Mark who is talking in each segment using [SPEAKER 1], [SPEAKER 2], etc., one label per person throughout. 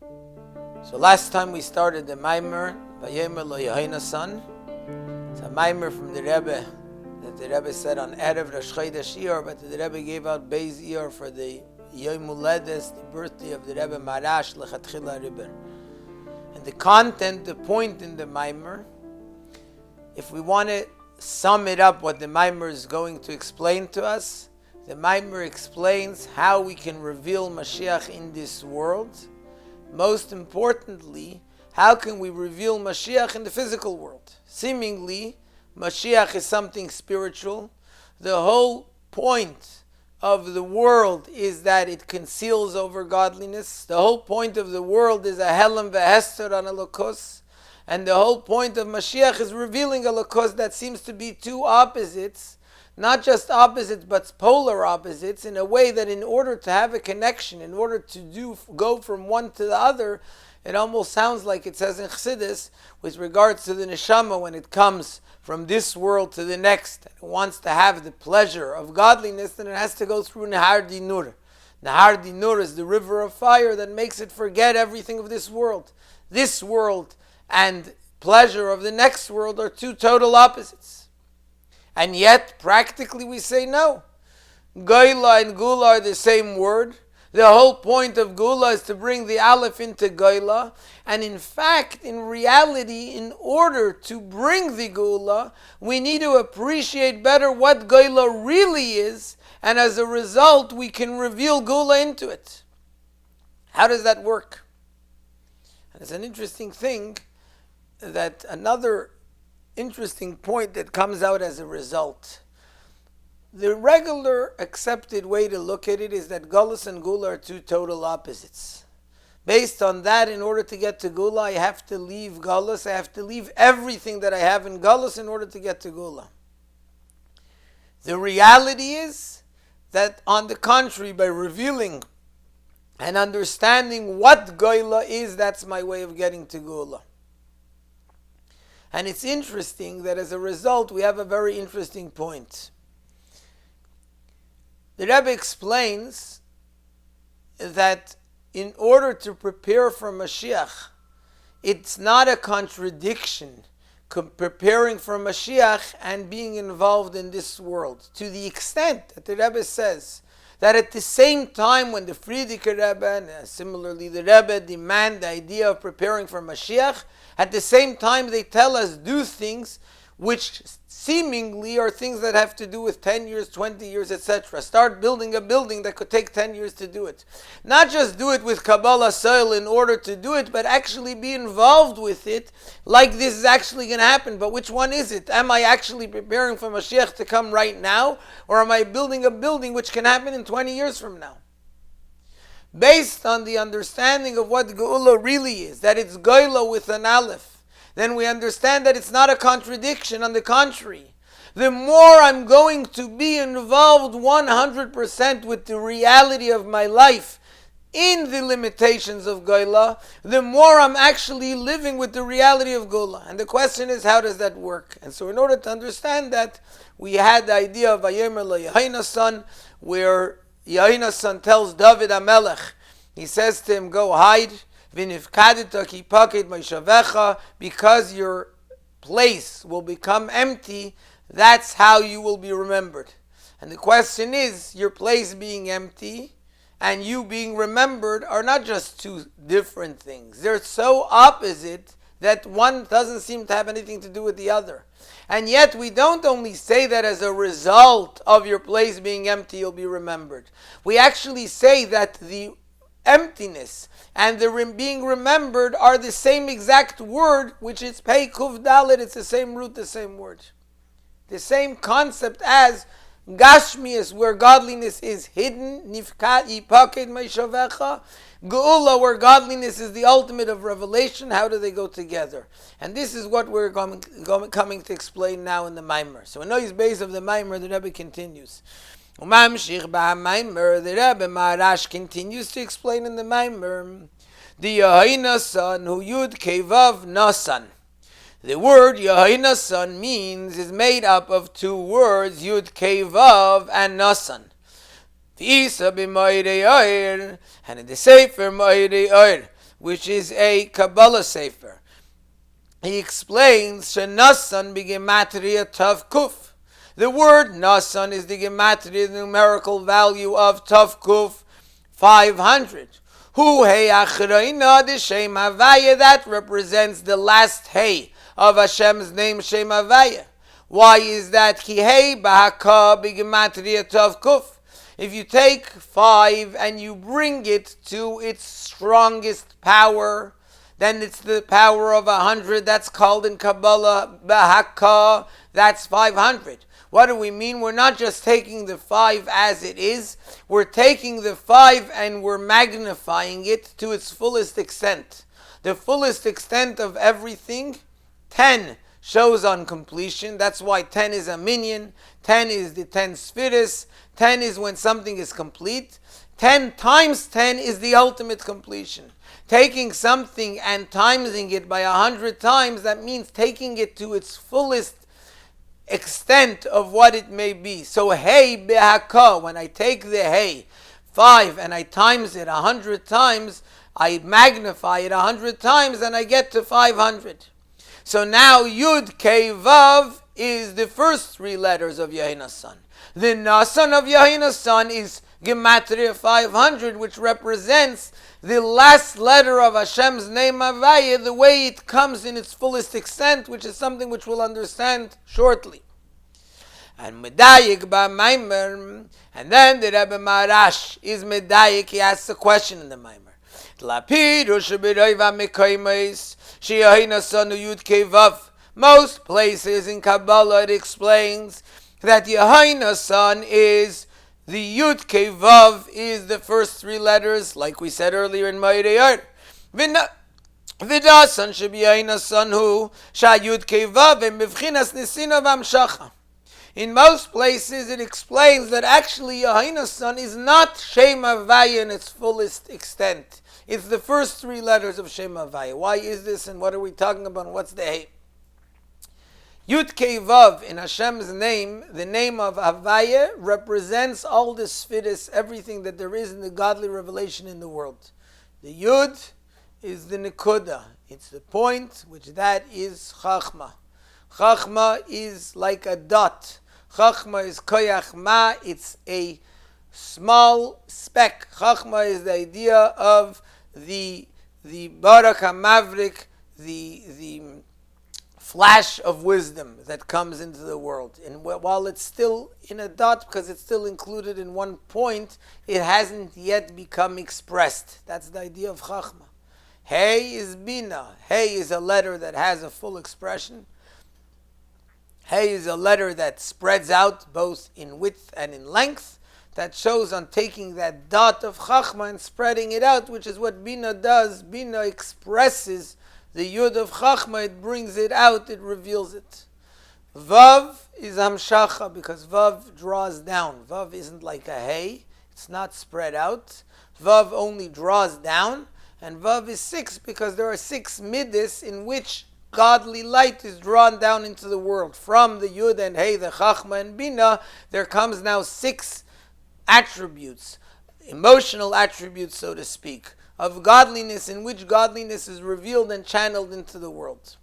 [SPEAKER 1] So last time we started the Maamar Vayomer lo Yehonasan. It's a Maamar from the Rabbi that the Rabbi said on Erev Rosh Chodesh Iyar, but the Rabbi gave out Beis Iyar for the Yom Huledes, the birthday of the Rabbi Marash Lechatchila Rebbe. And the content, the point in the Maamar, if we want to sum it up what the Maamar is going to explain to us, the Maamar explains how we can reveal Mashiach in this world. Most importantly, how can we reveal Mashiach in the physical world? Seemingly, Mashiach is something spiritual. The whole point of the world is that it conceals over godliness. The whole point of the world is a Helam ve'Hester on a Elokos. And the whole point of Mashiach is revealing a Elokos that seems to be two opposites, not just opposites, but polar opposites, in a way that in order to have a connection, in order to go from one to the other, it almost sounds like it says in Chassidus, with regards to the neshama, when it comes from this world to the next, it wants to have the pleasure of godliness, then it has to go through Nahar Dinur. Nahar Dinur is the river of fire that makes it forget everything of this world. This world and pleasure of the next world are two total opposites. And yet, practically we say no. Goyla and Gula are the same word. The whole point of Gula is to bring the Aleph into Goyla. And in fact, in reality, in order to bring the Gula, we need to appreciate better what Goyla really is. And as a result, we can reveal Gula into it. How does that work? And it's an interesting thing that another interesting point that comes out as a result. The regular accepted way to look at it is that Gullus and Gula are two total opposites. Based on that, in order to get to Gula, I have to leave Gullus. I have to leave everything that I have in Gullus in order to get to Gula. The reality is that, on the contrary, by revealing and understanding what Goyla is, that's my way of getting to Gula. And it's interesting that as a result, we have a very interesting point. The Rabbi explains that in order to prepare for Mashiach, it's not a contradiction preparing for Mashiach and being involved in this world. To the extent that the Rabbi says that at the same time when the Frierdiker Rebbe and similarly the Rebbe demand the idea of preparing for Mashiach, at the same time they tell us do things which seemingly are things that have to do with 10 years, 20 years, etc. Start building a building that could take 10 years to do it. Not just do it with Kabbalah soil in order to do it, but actually be involved with it like this is actually going to happen. But which one is it? Am I actually preparing for Mashiach to come right now? Or am I building a building which can happen in 20 years from now? Based on the understanding of what Geula really is, that it's Goyla with an Aleph, then we understand that it's not a contradiction. On the contrary, the more I'm going to be involved 100% with the reality of my life in the limitations of Goyla, the more I'm actually living with the reality of Geula. And the question is, how does that work? And so in order to understand that, we had the idea of Vayomer lo Yehonasan, where Yehonasan tells David HaMelech, he says to him, go hide, because your place will become empty, that's how you will be remembered. And the question is, your place being empty and you being remembered are not just two different things. They're so opposite that one doesn't seem to have anything to do with the other. And yet we don't only say that as a result of your place being empty you'll be remembered. We actually say that the emptiness and the being remembered are the same exact word, which is Pei Kuv Dalet. It's the same root, the same word. The same concept as Gashmias, where godliness is hidden, Nifkat Yipaked Meishavecha, Geula, where godliness is the ultimate of revelation. How do they go together? And this is what we're coming to explain now in the Maamar. So in the base of the Maamar, the Rebbe continues. The Rebbe Marash continues to explain in the Maamar, the Yehonasan who Yud Kevav Nasan. The word Yehonasan means is made up of two words, Yud Kevav and Nasan. And in the Sefer Moirei Oir, which is a Kabbalah Sefer. He explains, Yehonasan b'gematria Tav Kuf. The word Nasan is the gematria, the numerical value of Tav Kuf, 500. Hu Hey Achreina, the Shem Havaya, that represents the last Hey of Hashem's name, Shem Havaya. Why is that? Ki Hey B'Haka b'gematria Tav Kuf. If you take 5 and you bring it to its strongest power, then it's the power of 100. That's called in Kabbalah B'Haka. That's 500. What do we mean? We're not just taking the 5 as it is. We're taking the 5 and we're magnifying it to its fullest extent. The fullest extent of everything, 10 shows on completion. That's why 10 is a minyan. 10 is the 10 spheres. 10 is when something is complete. 10 times 10 is the ultimate completion. Taking something and timesing it by 100 times, that means taking it to its fullest extent of what it may be. So Hey B'Haka, when I take the Hey 5 and I times it 100 times, I magnify it 100 times and I get to 500. So now Yud Kei Vav is the first 3 letters of Yehonasan. The Nasan of Yehonasan is Gematria 500, which represents the last letter of Hashem's name Havaya, the way it comes in its fullest extent, which is something which we'll understand shortly. And Medayik ba Maamar, and then the Rebbe Marash is Medayik. He asks a question in the Maamar. Most places in Kabbalah it explains that Yehonasan is the Yud Kei Vav is the first 3 letters, like we said earlier in Ma'irei Vidasan should be Yehonasan hu Sha Yud Kei Vav and Mivchinas Nisina V'Amshacha. In most places it explains that actually Yehonasan is not Shem Havaya in its fullest extent. It's the first 3 letters of Shem Havaya. Why is this and what are we talking about and what's the Hey? Yud Kei Vav in Hashem's name, the name of Havaya, represents all the spheres, everything that there is in the godly revelation in the world. The Yud is the Nekuda. It's the point, which that is Chachma. Chachma is like a dot. Chachma is Koyach Ma. It's a small speck. Chachma is the idea of the Barak HaMavrik, the flash of wisdom that comes into the world. And while it's still in a dot, because it's still included in one point, it hasn't yet become expressed. That's the idea of Chachma. Hey is Bina. Hey is a letter that has a full expression. Hey is a letter that spreads out both in width and in length. That shows on taking that dot of Chachma and spreading it out, which is what Bina does. Bina expresses the Yud of Chachma, it brings it out, it reveals it. Vav is Hamshacha, because Vav draws down. Vav isn't like a Hey, it's not spread out. Vav only draws down, and Vav is 6 because there are 6 middas in which godly light is drawn down into the world. From the Yud and Hey, the Chachma and Bina, there comes now 6 attributes, emotional attributes, so to speak, of godliness, in which godliness is revealed and channeled into the world.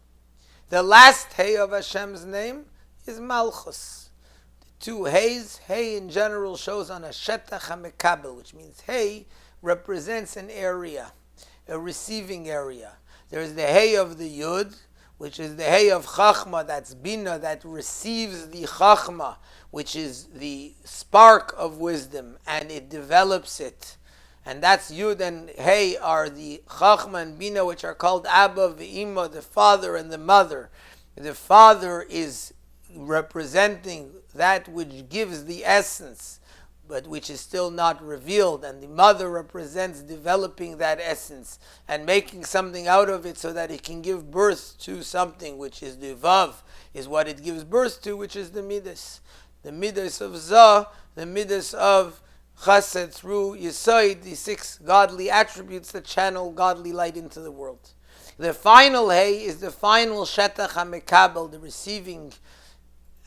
[SPEAKER 1] The last Hey of Hashem's name is Malchus. The 2 Heys, Hey in general shows on a Shetach HaMekabel, which means Hey represents an area, a receiving area. There's the Hey of the Yud, which is the Hey of Chachma, that's Bina, that receives the Chachma, which is the spark of wisdom, and it develops it. And that's Yud and Hey are the Chachma and Bina, which are called Abba V'Ima, the father and the mother. The father is representing that which gives the essence, but which is still not revealed. And the mother represents developing that essence and making something out of it so that it can give birth to something, which is the Vav, is what it gives birth to, which is the Midas. The Midas of Zah, the Midas of Chesed through Yesod, the 6 godly attributes that channel godly light into the world. The final Hey is the final Shetach HaMekabel, the receiving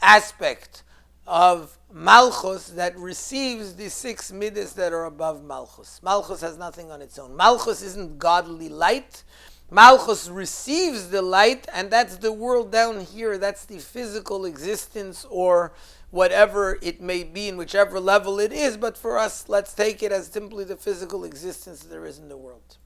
[SPEAKER 1] aspect of Malchus that receives the 6 midas that are above Malchus. Malchus has nothing on its own. Malchus isn't godly light. Malchus receives the light, and that's the world down here. That's the physical existence, or whatever it may be, in whichever level it is. But for us, let's take it as simply the physical existence there is in the world.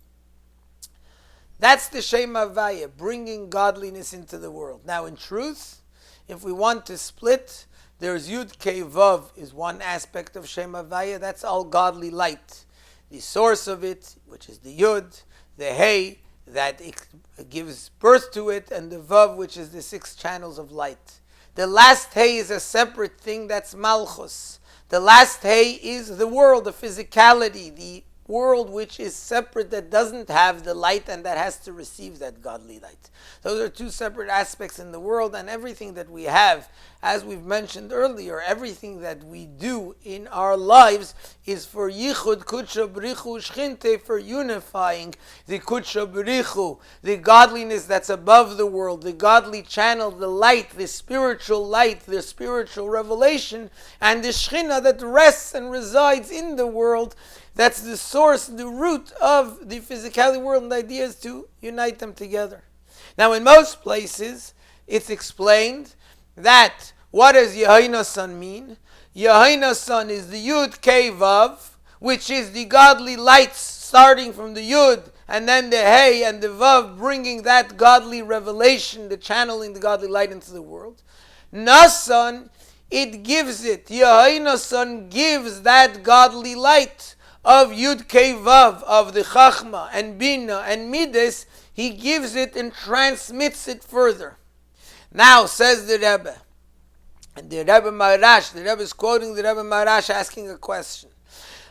[SPEAKER 1] That's the Shem Havaya, bringing godliness into the world. Now, in truth, if we want to split, there's Yud Kei Vav is one aspect of Shem Havaya. That's all godly light. The source of it, which is the Yud, the Hey, that it gives birth to it, and the Vav, which is the 6 channels of light. The last Hey is a separate thing, that's Malchus. The last Hey is the world, the physicality, the world which is separate, that doesn't have the light and that has to receive that godly light. Those are 2 separate aspects in the world, and everything that we have, as we've mentioned earlier, everything that we do in our lives is for Yichud Kudsha B'richu Shchinte, for unifying the Kudsha B'richu, the godliness that's above the world, the godly channel, the light, the spiritual revelation, and the Shechina that rests and resides in the world. That's the source, the root of the physicality world, and the idea is to unite them together. Now, in most places, it's explained that what does Yehonasan mean? Yehonasan is the Yud Kei Vav, which is the godly lights starting from the Yud, and then the Hey and the Vav, bringing that godly revelation, the channeling the godly light into the world. Nasan, it gives it. Yehonasan gives that godly light of Yud Kei Vav, of the Chachma and Bina and Midas. He gives it and transmits it further. Now, says the Rebbe, and the Rebbe is quoting the Rebbe Marash, asking a question.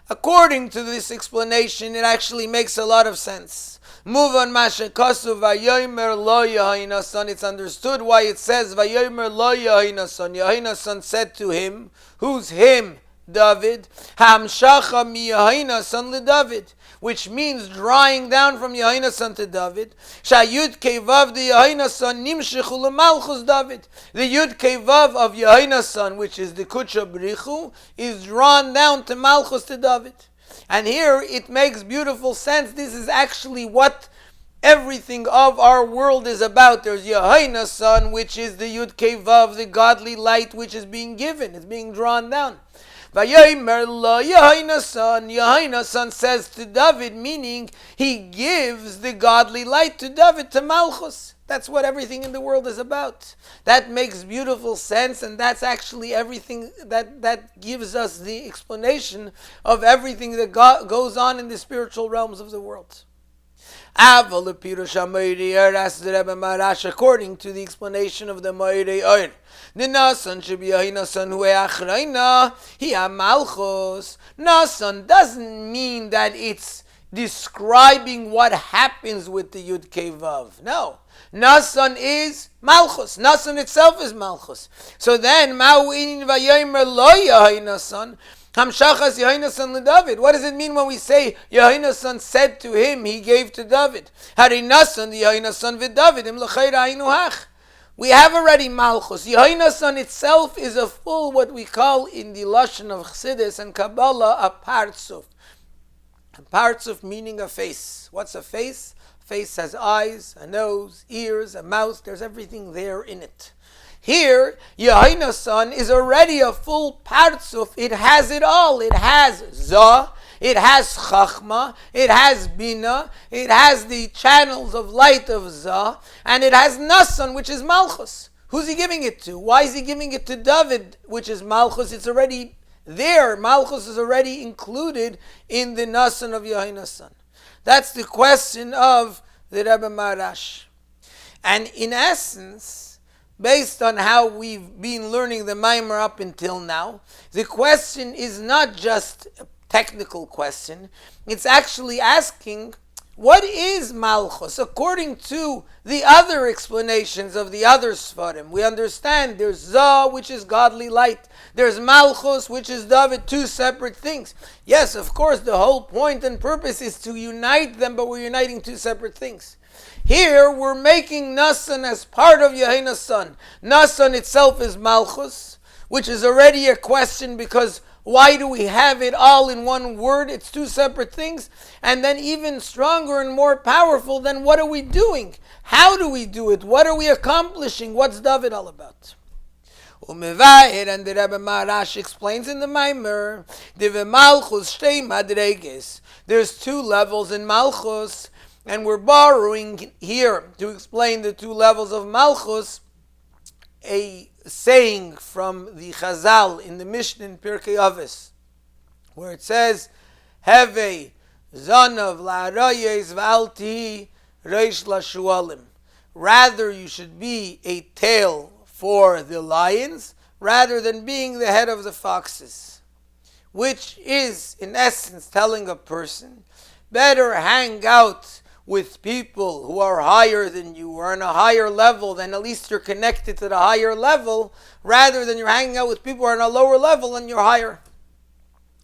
[SPEAKER 1] According to this explanation, it actually makes a lot of sense. Move on Masha Kasu Vayomer lo Yehonasan. It's understood why it says Vayomer lo Yehonasan. Yehonasan said to him, who's him? David, Hamshacha mi Yehonasan le David, which means drawing down from Yehonasan to David. Shayud Kevav de Yehonasan nimshechu lemalchus David. The Yud Kevav of Yehonasan, which is the Kudsha B'richu, is drawn down to Malchus to David. And here it makes beautiful sense. This is actually what everything of our world is about. There's Yehonasan, which is the Yud Kevav, the godly light, which is being given, it's being drawn down. Vayomer lo Yehonasan. Yehonasan says to David, meaning he gives the godly light to David, to Malchus. That's what everything in the world is about. That makes beautiful sense, and that's actually everything that gives us the explanation of everything that goes on in the spiritual realms of the world. According to the explanation of the Moirei Oir, the Nasan should be Yehonasan hu achrayna hi malchus. Nasan doesn't mean that it's describing what happens with the Yud Kei Vav. No. Nasan is Malchus. Nasan itself is Malchus. So then, Ma'u'inin Vayomer lo Yehonasan, Hamshachas Yehonasan leDavid. What does it mean when we say Yehonasan said to him, he gave to David? Hari Nasan Yehonasan v'David im l'chayra haynu hach. We have already Malchus. Yehonasan itself is a full, what we call in the Lashon of Chassidus and Kabbalah, a partzuf. A partzuf meaning a face. What's a face? A face has eyes, a nose, ears, a mouth. There's everything there in it. Here, Yehonasan is already a full partzuf. It has it all. It has Zah, it has Chachma, it has Bina, it has the channels of light of Zah, and it has Nasan, which is Malchus. Who's he giving it to? Why is he giving it to David, which is Malchus? It's already there. Malchus is already included in the Nasan of Yehonasan. That's the question of the Rebbe Marash. And in essence, based on how we've been learning the Maamar up until now, the question is not just a technical question. It's actually asking, what is Malchus? According to the other explanations of the other Sfarim, we understand there's Zah, which is godly light. There's Malchus, which is David, 2 separate things. Yes, of course, the whole point and purpose is to unite them, but we're uniting 2 separate things. Here, we're making Nasan as part of Yehonasan. Nasan itself is Malchus, which is already a question because why do we have it all in one word? It's two separate things. And then even stronger and more powerful, then what are we doing? How do we do it? What are we accomplishing? What's David all about? And the Rebbe Maharash explains in the Maamar, there's two levels in Malchus, and we're borrowing here to explain the two levels of Malchus a saying from the Chazal in the Mishnah in Pirkei Avos, where it says, Heve zanav la'arayes v'alti reish l'shualim. Rather, you should be a tail for the lions, rather than being the head of the foxes. Which is, in essence, telling a person, better hang out with people who are higher than you, or on a higher level, then at least you're connected to the higher level, rather than you're hanging out with people who are on a lower level and you're higher.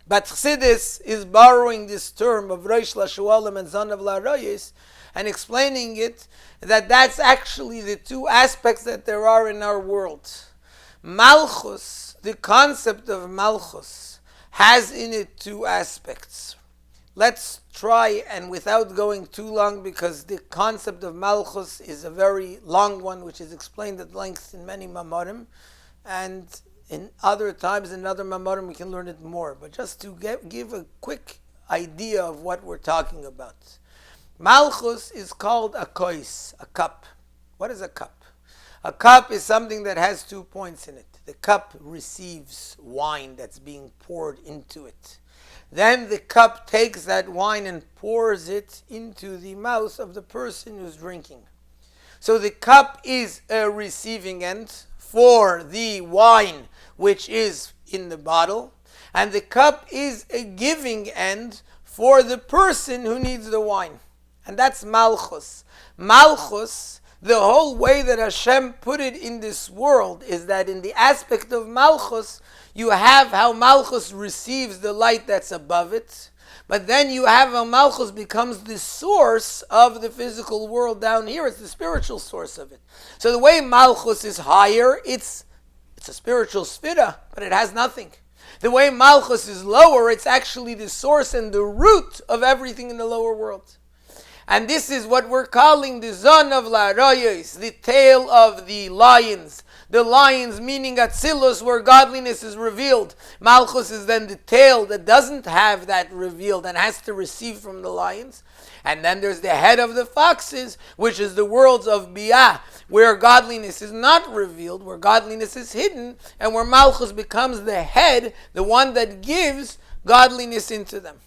[SPEAKER 1] But Chassidus is borrowing this term of Reish LaShualim and Zanav LaRayis and explaining it that that's actually the two aspects that there are in our world. Malchus, the concept of Malchus, has in it two aspects. Let's try, and without going too long, because the concept of Malchus is a very long one, which is explained at length in many Maamarim, and in other times, in other Maamarim, we can learn it more. But just to give a quick idea of what we're talking about. Malchus is called a kois, a cup. What is a cup? A cup is something that has 2 points in it. The cup receives wine that's being poured into it. Then the cup takes that wine and pours it into the mouth of the person who's drinking. So the cup is a receiving end for the wine which is in the bottle, and the cup is a giving end for the person who needs the wine. And that's Malchus. Malchus, the whole way that Hashem put it in this world is that in the aspect of Malchus, you have how Malchus receives the light that's above it, but then you have how Malchus becomes the source of the physical world down here. It's the spiritual source of it. So the way Malchus is higher, it's a spiritual sphira, but it has nothing. The way Malchus is lower, it's actually the source and the root of everything in the lower world. And this is what we're calling the Zanav LaRayos, the tail of the lions. The lions meaning Atzilus, where godliness is revealed. Malchus is then the tail that doesn't have that revealed and has to receive from the lions. And then there's the head of the foxes, which is the worlds of Biyah, where godliness is not revealed, where godliness is hidden, and where Malchus becomes the head, the one that gives godliness into them.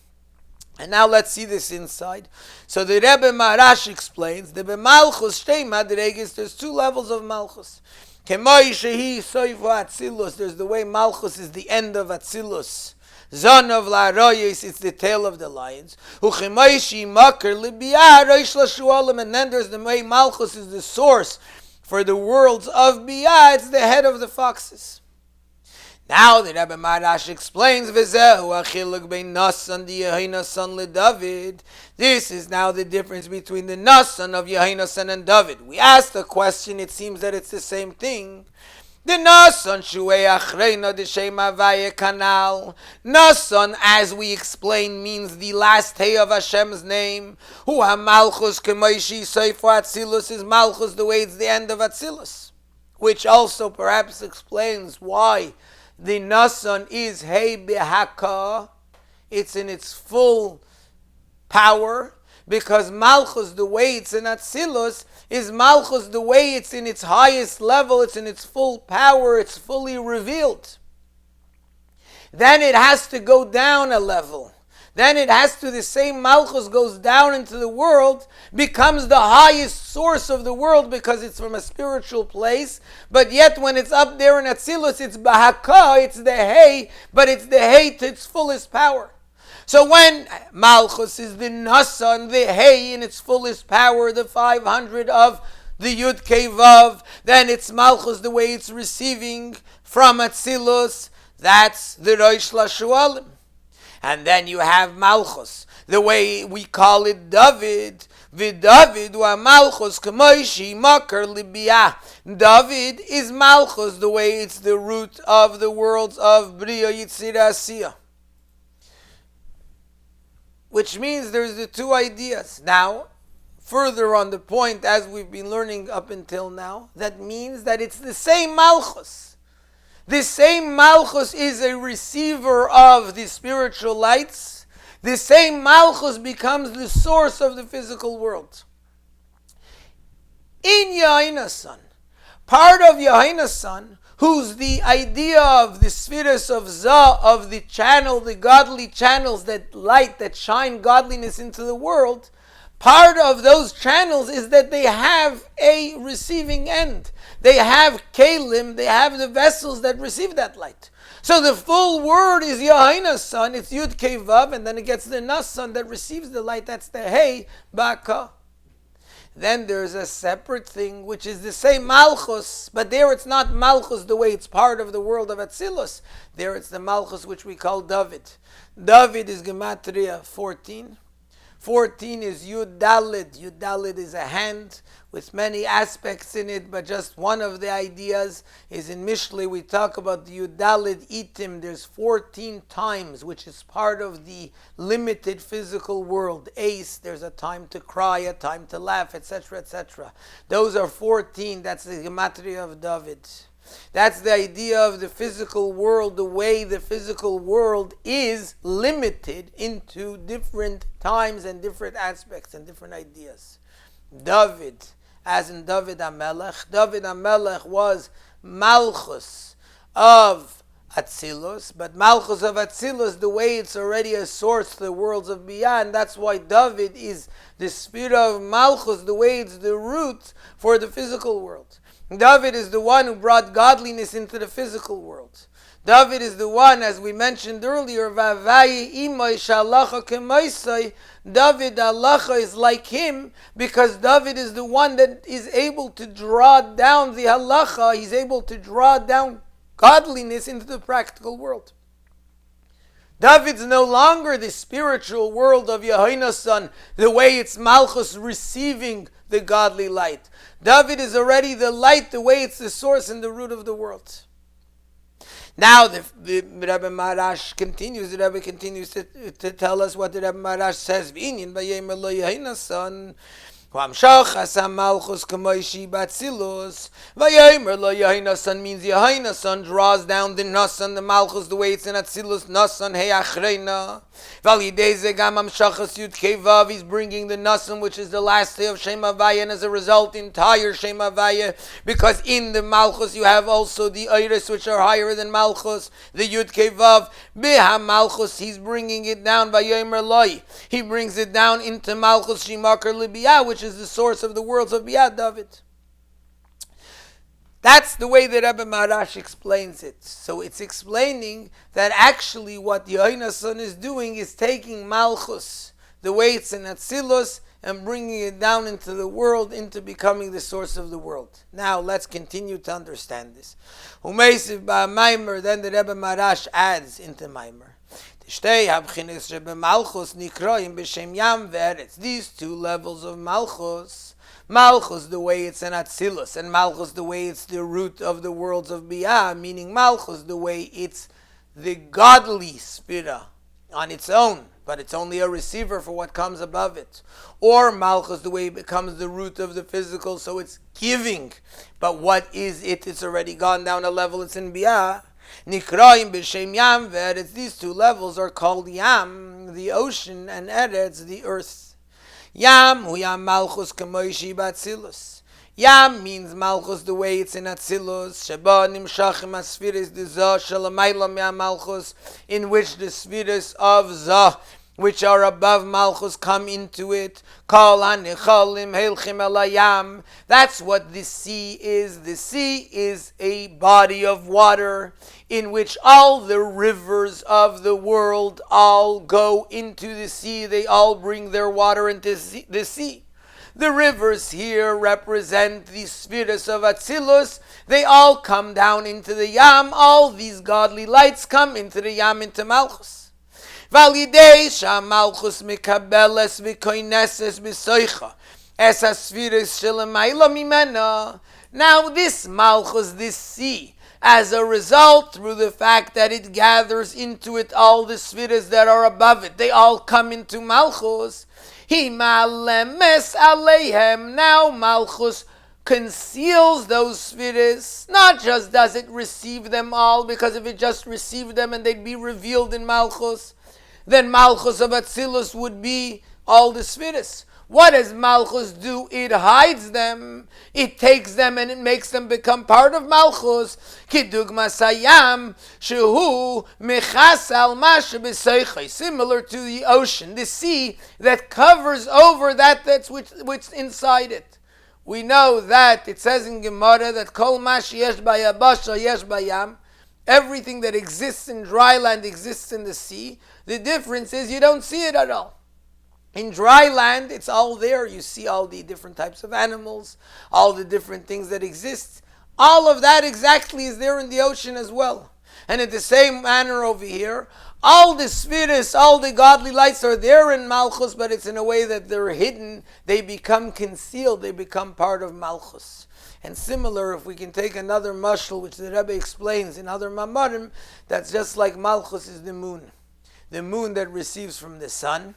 [SPEAKER 1] And now let's see this inside. So the Rebbe Maharash explains, the Malchus shtei madreges, there's 2 levels of Malchus. There's the way Malchus is the end of Atzilus. Zanav LaRayos, it's the tail of the lions. And then there's the way Malchus is the source for the worlds of Biyah, it's the head of the foxes. Now the Rabbi Maharash explains, this is now the difference between the Nasan of Yehonasan and David. We asked the question, it seems that it's the same thing. The Nasan Shuei Achreina the Shema Vaye Kanal. Nasan, as we explain, means the last hay of Hashem's name. Hu HaMalchus Kemoishi Seifo Atzilus is Malchus, the way it's the end of Atzilus. Which also perhaps explains why the Nasan is Hey Behaka. It's in its full power, because Malchus, the way it's in Atzilus, is Malchus, the way it's in its highest level, it's in its full power, it's fully revealed. Then it has to go down a level. Then it has to, the same Malchus goes down into the world, becomes the highest source of the world because it's from a spiritual place. But yet when it's up there in Atzilus, it's Bahaka, it's the hay, but it's the hay to its fullest power. So when Malchus is the Nasan, the hay in its fullest power, the 500 of the Yud Kei Vav, then it's Malchus, the way it's receiving from Atzilus, that's the Reish LaShualim. And then you have Malchus, the way we call it David, V'David wa malchus k'moishi makar libiyah. David is malchus, the way it's the root of the worlds of Bria Yitzira Asiyah. Which means there's the two ideas. Now, further on the point, as we've been learning up until now, that means that it's the same malchus. The same malchus is a receiver of the spiritual lights. The same malchus becomes the source of the physical world. In Yehonasan, part of Yehonasan, who's the idea of the spheres of Zah, of the channel, the godly channels that light, that shine godliness into the world, part of those channels is that they have a receiving end. They have kelim, they have the vessels that receive that light. So the full word is Yehonasan, it's Yud Kei Vav, and then it gets the Nasan that receives the light, that's the Hey Baka. Then there's a separate thing which is the same Malchus, but there it's not Malchus the way it's part of the world of Atzilus. There it's the Malchus which we call David. David is Gematria 14. 14 is Yud Dalid. Yud Dalid is a hand with many aspects in it, but just one of the ideas is in Mishlei we talk about the Yud Dalid Itim. There's 14 times, which is part of the limited physical world. Ace, there's a time to cry, a time to laugh, etc., etc. Those are 14. That's the gematria of David. That's the idea of the physical world, the way the physical world is limited into different times and different aspects and different ideas. David, as in David HaMelech, David HaMelech was Malchus of Atzilus, but Malchus of Atzilus, the way it's already a source to the worlds of beyond, that's why David is the spirit of Malchus, the way it's the root for the physical world. David is the one who brought godliness into the physical world. David is the one, as we mentioned earlier, Vavayi imay shalacha kemaisai. David halacha is like him because David is the one that is able to draw down the halacha. He's able to draw down godliness into the practical world. David's no longer the spiritual world of Yehonasan, the way it's Malchus receiving the godly light. David is already the light, the way it's the source and the root of the world. Now the Rebbe Marash continues, the Rebbe continues to tell us what the Rebbe Marash says. V'inyan Vayomer lo Yehonasan, V'amshach asa malchus k'moishi batzilus. Vayomer lo Yehonasan means Yehonasan draws down the Nasan, the malchus, the way it's in Atzilus, Nasan hey achreina. V'alidei gam amshachas Yud Kei Vav, he's bringing the Nasan, which is the last day of Shem Havaya, and as a result, entire Shem Havaya, because in the malchus you have also the Eiris, which are higher than malchus, the Yud Kei Vav. Beha malchus, he's bringing it down. Vayomer loi, he brings it down into malchus shimakar libiyah, which is the source of the worlds of Biyah David. That's the way that Rebbe Marash explains it. So it's explaining that actually what Yehonasan is doing is taking Malchus, the way it's in Atzilus, and bringing it down into the world, into becoming the source of the world. Now let's continue to understand this. Umeisiv ba Maamar, then the Rebbe Marash adds into Maamar. These two levels of Malchus, Malchus the way it's an Atzilus, and Malchus the way it's the root of the worlds of Biyah, meaning Malchus the way it's the godly spira on its own, but it's only a receiver for what comes above it. Or Malchus the way it becomes the root of the physical, so it's giving, but what is it? It's already gone down a level, it's in Biyah. Nikraim b'shem Yam ve'eretz. These two levels are called Yam, the ocean, and Eretz, the earth. Yam hu Yam Malchus k'moishi b'Atzilus. Yam means Malchus the way it's in Atzilus. Sheba nimshachim asfiris de Zah shalamayla me'am Malchus, in which the spheres of Zah, which are above Malchus, come into it. Kol hanichalim heilchim elayam. That's what the sea is. The sea is a body of water in which all the rivers of the world all go into the sea. They all bring their water into the sea. The rivers here represent the spheres of Atzilus. They all come down into the Yam. All these godly lights come into the Yam, into Malchus. Esa spheres shelamayla mimena. Now this malchus, this sea, as a result, through the fact that it gathers into it all the spheres that are above it, they all come into malchus. Himalemes aleihem. Now malchus conceals those spheres. Not just does it receive them all, because if it just received them and they'd be revealed in malchus, then malchus of Atzilus would be all the spheres. What does malchus do? It hides them. It takes them and it makes them become part of malchus. Kidugma sayam shehu mechas al mash b'seichai. Similar to the ocean, the sea that covers over that's which inside it. We know that it says in Gemara that kol mash yesh bayabasha yesh bayam. Everything that exists in dry land exists in the sea. The difference is you don't see it at all. In dry land, it's all there. You see all the different types of animals, all the different things that exist. All of that exactly is there in the ocean as well. And in the same manner over here, all the spheres, all the godly lights are there in Malchus, but it's in a way that they're hidden. They become concealed. They become part of Malchus. And similar, if we can take another mashal, which the Rabbi explains in other Maamarim, that's just like Malchus is the moon. The moon that receives from the sun,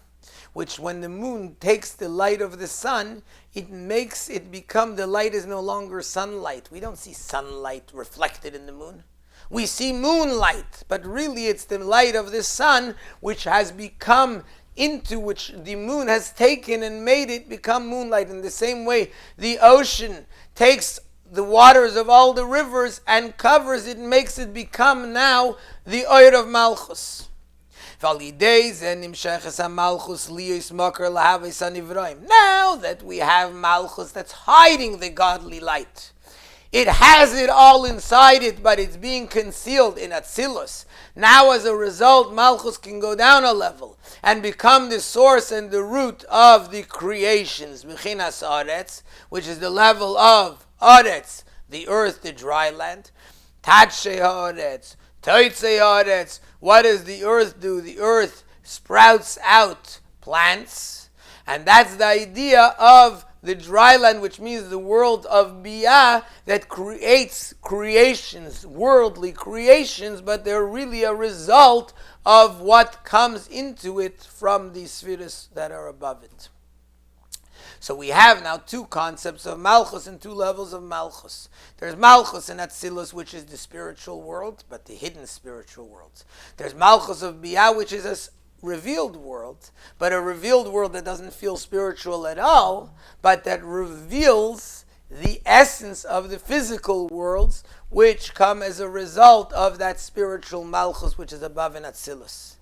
[SPEAKER 1] which when the moon takes the light of the sun, it makes it become, the light is no longer sunlight. We don't see sunlight reflected in the moon. We see moonlight, but really it's the light of the sun which has become into which the moon has taken and made it become moonlight. In the same way, the ocean takes the waters of all the rivers and covers it, makes it become now the oil of Malchus. Now that we have Malchus that's hiding the godly light, it has it all inside it, but it's being concealed in Atzilus. Now as a result, Malchus can go down a level and become the source and the root of the creations, Mechinas Aretz, which is the level of Aretz, the earth, the dry land. Tatshe Aretz, Toitze Aretz. What does the earth do? The earth sprouts out plants, and that's the idea of the dry land, which means the world of Biyah that creates creations, worldly creations, but they're really a result of what comes into it from the spheres that are above it. So we have now two concepts of Malchus and two levels of Malchus. There's Malchus in Atzilus, which is the spiritual world, but the hidden spiritual world. There's Malchus of Biyah, which is a revealed world, but a revealed world that doesn't feel spiritual at all, but that reveals the essence of the physical worlds, which come as a result of that spiritual Malchus, which is above in Atzilus.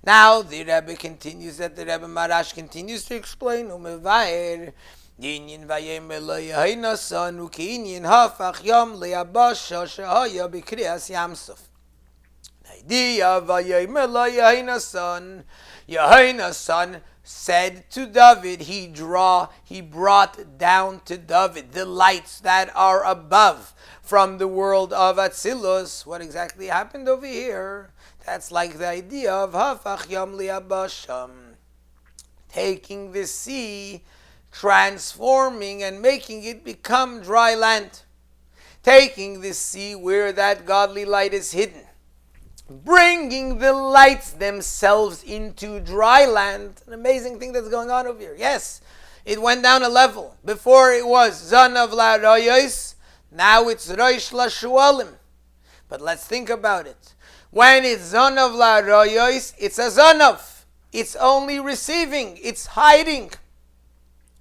[SPEAKER 1] Now the Rebbe continues, that the Rebbe Marash continues to explain, Umevayer, Yinyin Vayomer lo Yehonasan, Ukiinyin hafach yom le'abasha shehaya b'kriyas Yamsuf. The idea of Vayomer lo Yehonasan, Yehonasan said to David, he brought down to David the lights that are above from the world of Atzilus. What exactly happened over here? That's like the idea of Hafach Yom Li'abasham, taking the sea, transforming and making it become dry land. Taking the sea where that godly light is hidden, bringing the lights themselves into dry land. An amazing thing that's going on over here. Yes, it went down a level. Before it was Zanav LaRoyos, now it's Roish LaShualim. But let's think about it. When it's Zanav LaRoyos, it's a Zanav. It's only receiving, it's hiding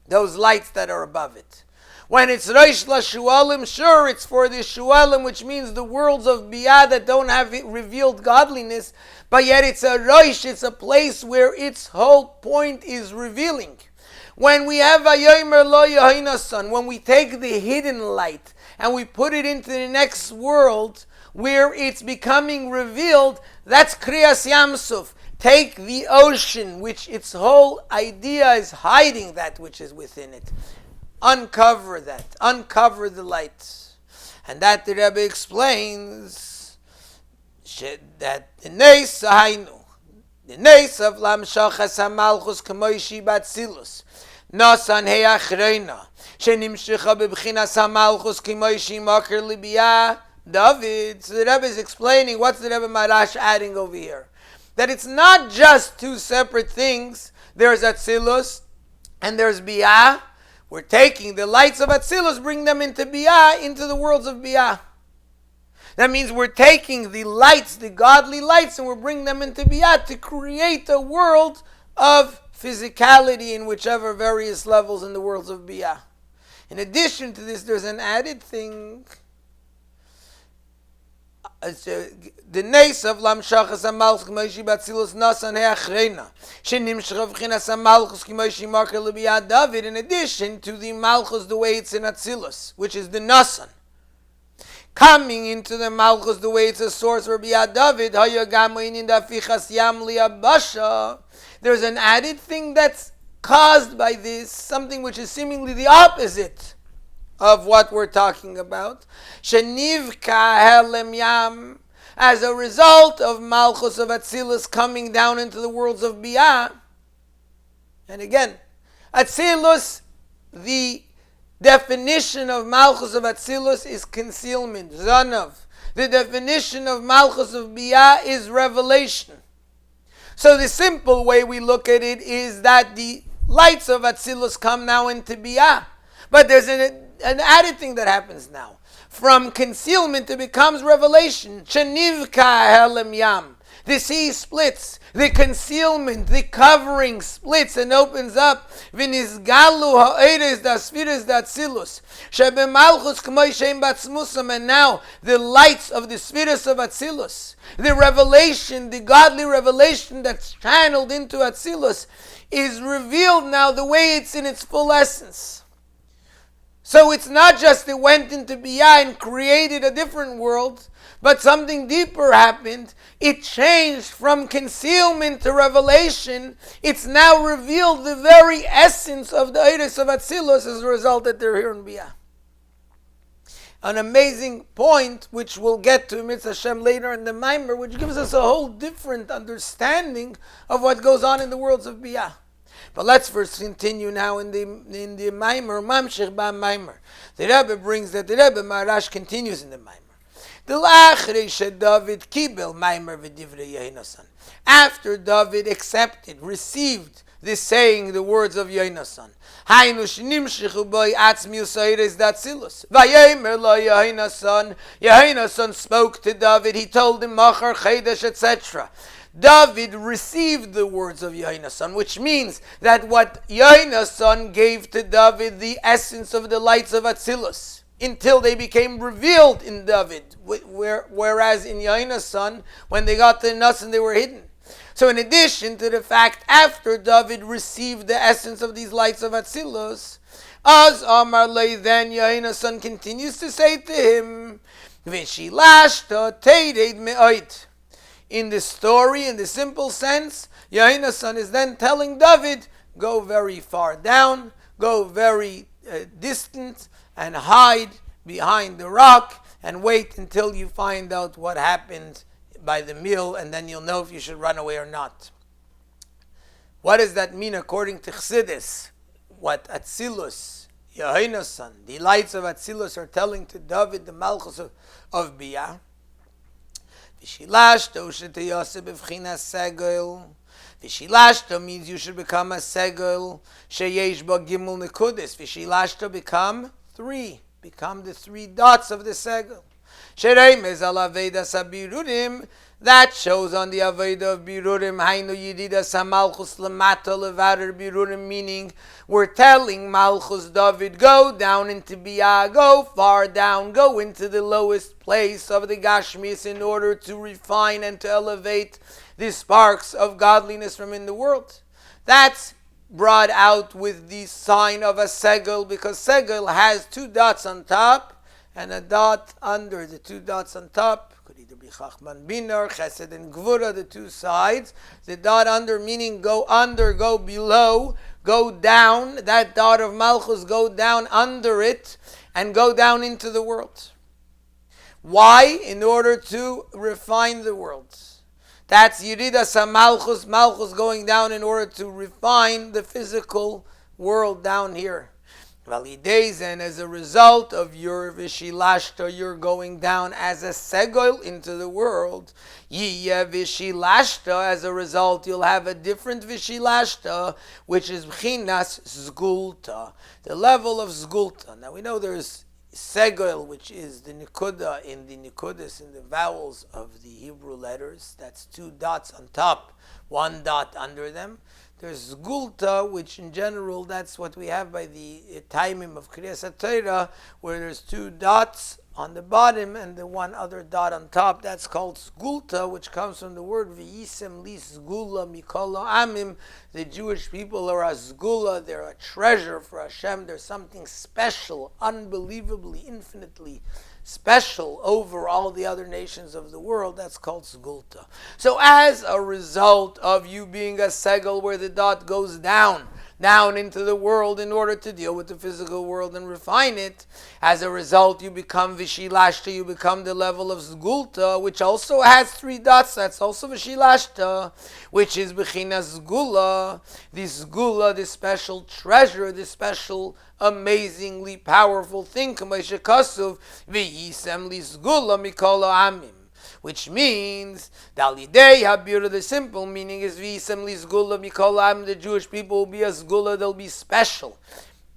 [SPEAKER 1] those lights that are above it. When it's Roish LaShualim, sure, it's for the Shualim, which means the worlds of Biyah that don't have revealed godliness, but yet it's a Roish, it's a place where its whole point is revealing. When we have Vayomer lo Yehonasan, when we take the hidden light and we put it into the next world where it's becoming revealed, that's Kriyas Yamsuf. Take the ocean, which its whole idea is hiding that which is within it. Uncover that. Uncover the light. And that the Rebbe explains that the Neis Hainu, the Neis of Lamshachas HaMalchus Kamoishi Batzilus. Nasan he'achreina shenimshecha bebchinas hamalchus k'may shimakar libiyah David. So the Rebbe is explaining what's the Rebbe Marash adding over here. That it's not just two separate things. There's Atzilus and there's Biyah. We're taking the lights of Atzilus, bring them into Biyah, into the worlds of Biyah. That means we're taking the lights, the godly lights, and we're bringing them into Biyah to create a world of physicality in whichever various levels in the worlds of Biyah. In addition to this, there's an added thing. The nace of Lamshachas HaMalchus K'moishi Batzilus Nasan He'achreina Shenimshach V'chinas HaMalchus K'moishi Marker L'Biyah David, in addition to the Malchus the way it's in Atzilus, which is the Nasan, coming into the Malchus the way it's a source for Biyah David, there's an added thing that's caused by this, something which is seemingly the opposite of what we're talking about. Shenivka helem yam, as a result of Malchus of Atzilus coming down into the worlds of Biyah. And again, Atzilus, the definition of Malchus of Atzilus is concealment, Zanav. The definition of Malchus of Biyah is revelation. So the simple way we look at it is that the lights of Atzilus come now into Biyah. But there's an added thing that happens now. From concealment it becomes revelation. Shenivka helem yam. The sea splits. The concealment, the covering splits and opens up. V'nizgalu ha'eres dasfiris datzilus. Shebemalchus k'may shem batzmusam. And now the lights of the spheres of Atzilus, the revelation, the godly revelation that's channeled into Atzilus, is revealed now the way it's in its full essence. So it's not just it went into Biyah and created a different world, but something deeper happened. It changed from concealment to revelation. It's now revealed the very essence of the Eres of Atzilus as a result that they're here in Biyah. An amazing point, which we'll get to Mitzvah Hashem later in the Maamar, which gives us a whole different understanding of what goes on in the worlds of Biyah. But let's first continue now in the Maamar, Mamshech ba Maamar. The Rebbe brings that the Rebbe Marash continues in the Maamar. David kibel Maamar v'divrei Yehonasan. After David accepted, received the saying, the words of Yehonasan. Haynu shnimshechu boi atzmius ha'eres datzilus. Vayomer lo Yehonasan. Yehonasan spoke to David. He told him machar chedesh, etc. David received the words of Yehonasan, which means that what Yehonasan gave to David, the essence of the lights of Atzilus, until they became revealed in David, whereas in Yehonasan, when they got to the Nasan, they were hidden. So in addition to the fact, after David received the essence of these lights of Atzilus, as Amar Lei, then Yehonasan continues to say to him, V'shilashta teided me'oit. In the story, in the simple sense, Yehonasan is then telling David, go very far down, go very distant, and hide behind the rock, and wait until you find out what happened by the mill, and then you'll know if you should run away or not. What does that mean according to Chassidus? What Atzilus, Yehonasan, the lights of Atzilus are telling to David, the Malchus of Biyah? V'shilashto sheteyase b'vchinas segel. V'shilashto means you should become a segel sheyesh ba gimel nekudis. V'shilashto become three. Become the three dots of the segel. Shereimez al avedas habirurim. That shows on the Aveda of Birurim, Hainu Yedidas HaMalchus Lamata Levader Birurim, meaning we're telling Malchus David, go down into Biyah, go far down, go into the lowest place of the Gashmis in order to refine and to elevate the sparks of godliness from in the world. That's brought out with the sign of a segel, because segel has two dots on top and a dot under. The two dots on top could either be Chachman Binar, Chesed and Gvura, the two sides. The dot under meaning go under, go below, go down. That dot of Malchus, go down under it and go down into the world. Why? In order to refine the world. That's Yeridas HaMalchus, Malchus going down in order to refine the physical world down here. And as a result of your vishilashta, you're going down as a segol into the world. Yiyeh vishilashta, as a result, you'll have a different vishilashta, which is bchinas zgulta, the level of zgulta. Now we know there's segol, which is the nikuda in the nikudas, in the vowels of the Hebrew letters. That's 2 dots on top, 1 dot under them. There's Zgulta, which in general, that's what we have by the timing of Kriyas HaTorah, where there's 2 dots on the bottom and the 1 other dot on top. That's called Zgulta, which comes from the word V'yisem li Zgula mikol amim. The Jewish people are a Zgula, they're a treasure for Hashem. There's something special, unbelievably, infinitely special over all the other nations of the world. That's called Zgulta. So as a result of you being a segel where the dot goes down into the world in order to deal with the physical world and refine it, as a result you become Vishilashta, you become the level of Zgulta, which also has 3 dots. That's also Vishilashta, which is Bechina Zgula, the Zgula, the special treasure, the special amazingly powerful thing, Kamashakasuv, V'yisem li Zgula mikol amim. Which means, Dalidei Habira, the simple meaning is V'yisem li Zgula mikol amim, the Jewish people will be a Zgula, they'll be special,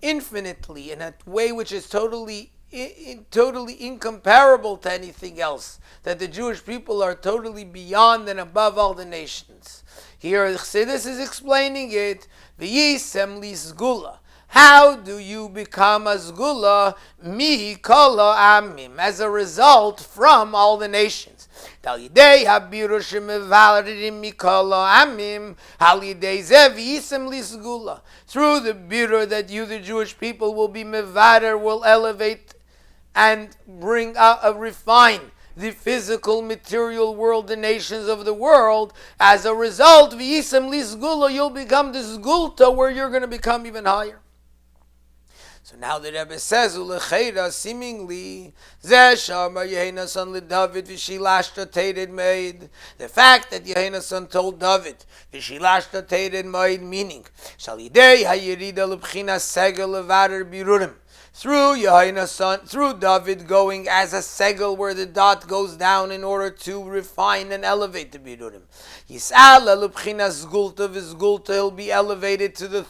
[SPEAKER 1] infinitely, in a way which is totally incomparable to anything else, that the Jewish people are totally beyond and above all the nations. Here, Chassidus is explaining it, V'yisem li Zgula. How do you become a Zgula? Mi kol amim, as a result from all the nations. Talidei habiru shemevaledim mi kol amim, halidei ze v'yisem li Zgula. Through the birur that you, the Jewish people, will be mevader, will elevate and bring out, refine the physical, material world, the nations of the world. As a result, v'yisem li Zgula, you'll become the Zgulta, where you're going to become even higher. So now the Rebbe says, Ulecheira, seemingly, Zeh Shamar Yehonasan le David v'shilashta tered meid. The fact that Yehonasan told David v'shilashta tered meid, meaning Shalidei hayirida lebchina segel levader birurim. Through Yehonasan, through David going as a segel where the dot goes down in order to refine and elevate the birurim. Yis'ala lebchina zgulta v'zgulta, he'll be elevated to the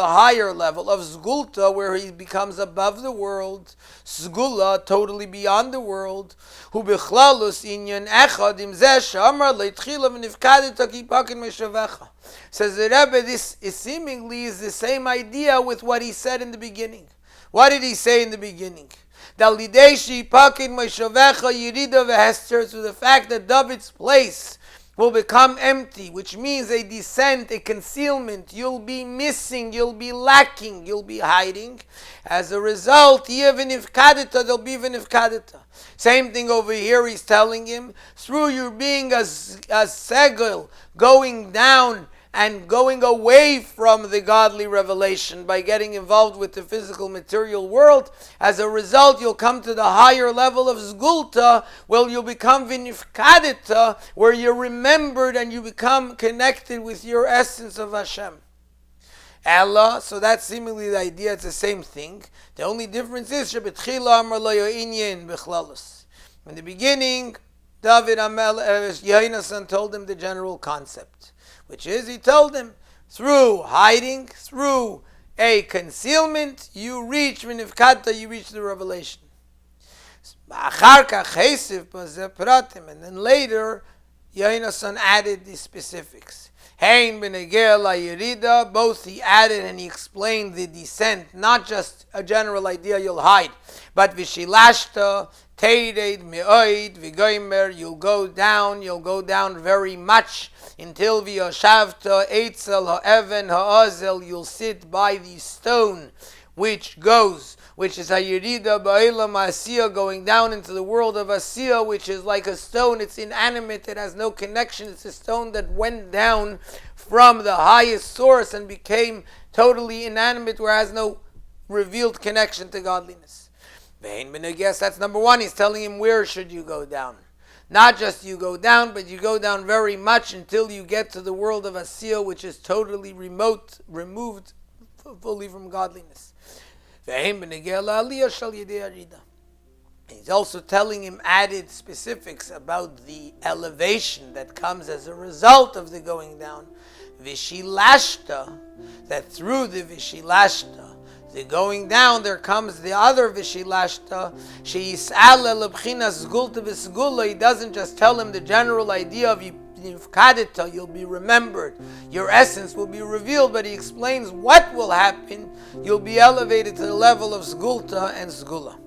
[SPEAKER 1] higher level of zgulta, where he becomes above the world. Zgula, totally beyond the world. Hu b'chlalus inyan echad im zeh shamar leitchila v'nifkadeta kipakin meshavecha. Says the Rebbe, this is seemingly is the same idea with what he said in the beginning. What did he say in the beginning? Dalideshi pakin meshavecha yirida v'hester, to the fact that David's place will become empty, which means a descent, a concealment. You'll be missing, you'll be lacking, you'll be hiding. As a result, even if kadita, there'll be even if kadita. Same thing over here, he's telling him, through your being a segel, going down and going away from the godly revelation by getting involved with the physical material world, as a result you'll come to the higher level of Zgulta, where you'll become Vinifkadita, where you're remembered and you become connected with your essence of Hashem. Allah, so that's seemingly the idea, it's the same thing. The only difference is, in the beginning, David Yehonasan told him the general concept, which is, he told him, through hiding, through a concealment, you reach Minifkata, you reach the revelation. And then later, Yehonasan added the specifics. Both he added and he explained the descent, not just a general idea you'll hide, but Vishilashta, Tered, Me'oid, Vigoimer, you'll go down very much, until V'yoshavta, Eitzel, Ha'even, Ha'azel, you'll sit by the stone, which is Hayirida Ba'elam Asiya, going down into the world of Asiya, which is like a stone, it's inanimate, it has no connection, it's a stone that went down from the highest source and became totally inanimate, where it has no revealed connection to godliness. Yes, that's number one. He's telling him, where should you go down? Not just you go down, but you go down very much until you get to the world of Asiya, which is totally remote, removed fully from godliness. He's also telling him added specifics about the elevation that comes as a result of the going down. Vishilashta, that through the Vishilashta, the going down, there comes the other Vishilashta. Sheis'ala lebchinas zgulta v'sgula. He doesn't just tell him the general idea of Yufkadita, you'll be remembered, your essence will be revealed, but he explains what will happen. You'll be elevated to the level of Zgulta and Zgula.